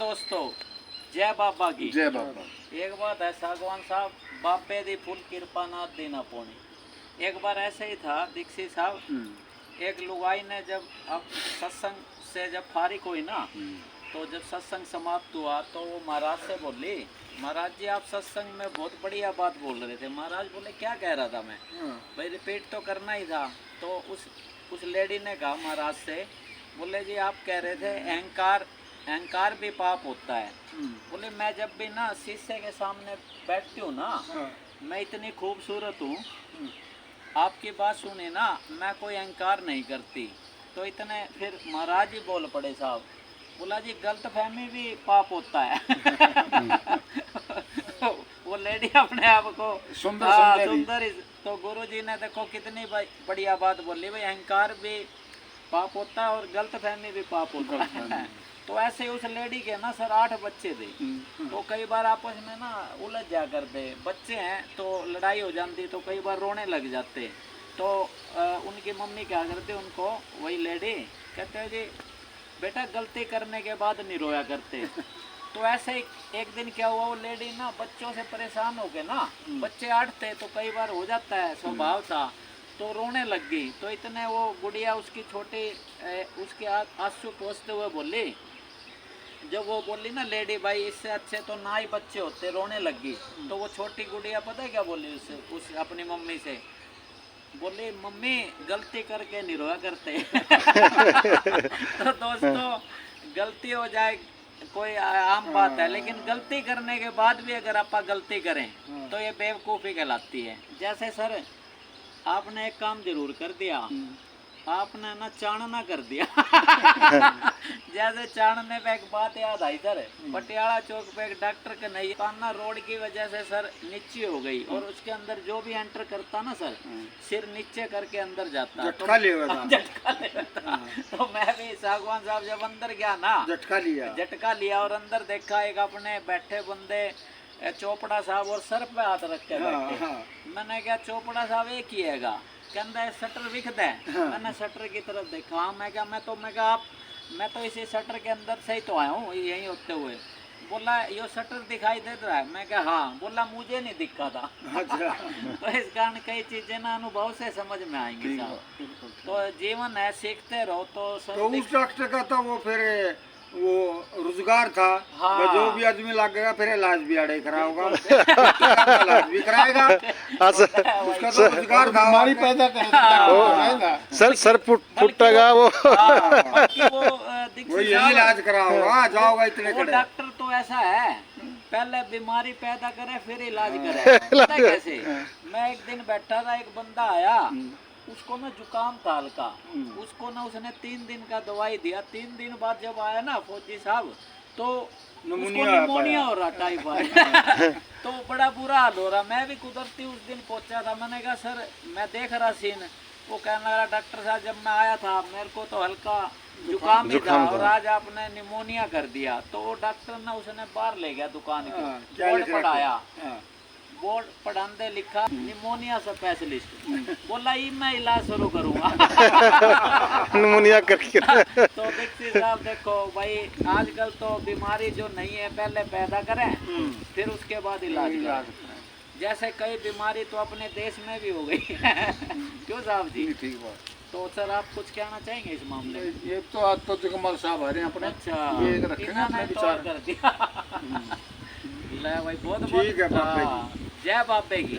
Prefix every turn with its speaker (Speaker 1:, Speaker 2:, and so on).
Speaker 1: दोस्तों जय बाबा की
Speaker 2: जय बाबा।
Speaker 1: एक बात है सागवान साहब, बाबे दी फुल कृपा ना देना पौनी। एक बार ऐसे ही था दीक्षित साहब, एक लुगाई ने जब अब सत्संग से जब फारिग हुई ना, तो जब सत्संग समाप्त हुआ तो वो महाराज से बोली, महाराज जी आप सत्संग में बहुत बढ़िया बात बोल रहे थे। महाराज बोले क्या कह रहा था मैं? भाई रिपीट तो करना ही था। तो उस लेडी ने कहा महाराज से, बोले जी आप कह रहे थे अहंकार भी पाप होता है। बोले मैं जब भी ना शीशे के सामने बैठती हूँ ना, मैं इतनी खूबसूरत हूँ, आपकी बात सुने ना, मैं कोई अहंकार नहीं करती। तो इतने फिर महाराज ही बोल पड़े साहब, बोला जी गलतफहमी भी पाप होता है। वो लेडी अपने आप को सुंदर तो गुरु जी ने देखो कितनी बढ़िया बात बोली, भाई अहंकार भी पाप होता है और गलतफहमी भी पाप होता है। तो ऐसे उस लेडी के ना सर 8 बच्चे थे, तो कई बार आपस में ना उलझ जा करते, बच्चे हैं तो लड़ाई हो जाती, तो कई बार रोने लग जाते। तो उनकी मम्मी क्या करते, उनको वही लेडी कहते जी बेटा गलती करने के बाद नहीं रोया करते। तो ऐसे एक दिन क्या हुआ, वो लेडी ना बच्चों से परेशान हो गए ना, बच्चे 8 थे तो कई बार हो जाता है, स्वभाव था, तो रोने लग गई। तो इतने वो गुड़िया उसकी छोटी उसके आंसू पोंछते हुए बोली, जब वो बोली ना लेडी भाई इससे अच्छे तो ना ही बच्चे होते, रोने लग गई। तो वो छोटी गुड़िया पता है क्या बोली उस अपनी मम्मी से, बोली मम्मी गलती करके नहीं रोया करते। तो दोस्तों गलती हो जाए कोई आम बात है, लेकिन गलती करने के बाद भी अगर आप गलती करें तो ये बेवकूफ़ी कहलाती है। जैसे सर आपने एक काम जरूर कर दिया, आपने ना चाणना कर दिया। जैसे चाणने पे एक बात याद आई सर, पटियाला चौक पे एक डॉक्टर का नहीं कान्ना रोड की वजह से सर नीचे हो गई, और उसके अंदर जो भी एंटर करता ना सर, सिर नीचे करके अंदर जाता, झटका लेता। तो मैं भी सागवान साहब जब अंदर गया ना, झटका लिया और अंदर देखा एक अपने बैठे बंदे चोपड़ा साहब और सर पे हाथ रख के बैठे। मैंने कहा चोपड़ा साहब एक ही हैगा, कहता है शटर दिखता है। मैंने शटर की तरफ देखा, मैं कहा मैं तो इसी शटर के अंदर से ही तो आया हूँ यहीं होते हुए। बोला ये शटर दिखाई दे रहा है? मैं कहा हाँ। बोला मुझे नहीं दिखा था। अच्छा। तो इस कारण कई चीजें ना अनुभव से समझ में आएंगी साहब। तो जीवन है, सीखते रहो। तो
Speaker 2: उस डॉक्टर का तो वो फिर वो रोजगार था। हाँ। जो भी आदमी लग गया फिर इलाज भी आड़े कराओगा। इलाज भी कराएगा। उसका तो रोजगार था, बीमारी पैदा करेगा।
Speaker 3: सर फुटेगा वो
Speaker 2: यही इलाज कराओगा, जाओगा इतने।
Speaker 1: डॉक्टर तो ऐसा है, पहले बीमारी पैदा करे फिर इलाज करे। पता है कैसे? मैं एक दिन बैठा था, एक बंदा आया, उसको ना जुकाम था हल्का, उसको ना उसने 3 दिन का दवाई दिया। 3 दिन बाद जब आया ना फौजी साहब, तो निमोनिया हो रहा, टाइफाइड। तो बड़ा बुरा हाल हो रहा। मैं भी कुदरती उस दिन पहुंचा था। मैंने कहा सर मैं देख रहा सीन। वो कहने लगा डॉक्टर साहब जब मैं आया था मेरे को तो हल्का जुकाम ही था, और आज आपने निमोनिया कर दिया। तो वो डॉक्टर ना उसने बाहर ले गया दुकान को, बोर्ड पढ़ाया, बोर्ड पढ़ाने लिखा निमोनिया स्पेशलिस्ट। बोला ये मैं इलाज शुरू करूंगा।
Speaker 3: निमोनिया करके।
Speaker 1: तो दीक्षित साहब देखो भाई, आजकल तो बीमारी जो नहीं है पहले पैदा करें फिर उसके बाद इलाज करें। जैसे कई बीमारी तो अपने देश में भी हो गई। क्यों साहब जी?
Speaker 2: ठीक बात।
Speaker 1: तो सर आप कुछ कहना चाहेंगे इस मामले में?
Speaker 2: ये तो आज तो जगमल साहब आ रहे हैं अपने।
Speaker 1: अच्छा,
Speaker 2: ये रखेंगे अपने विचार
Speaker 1: कर दिया। ले भाई बहुत
Speaker 2: ठीक है।
Speaker 1: जय बाबे की।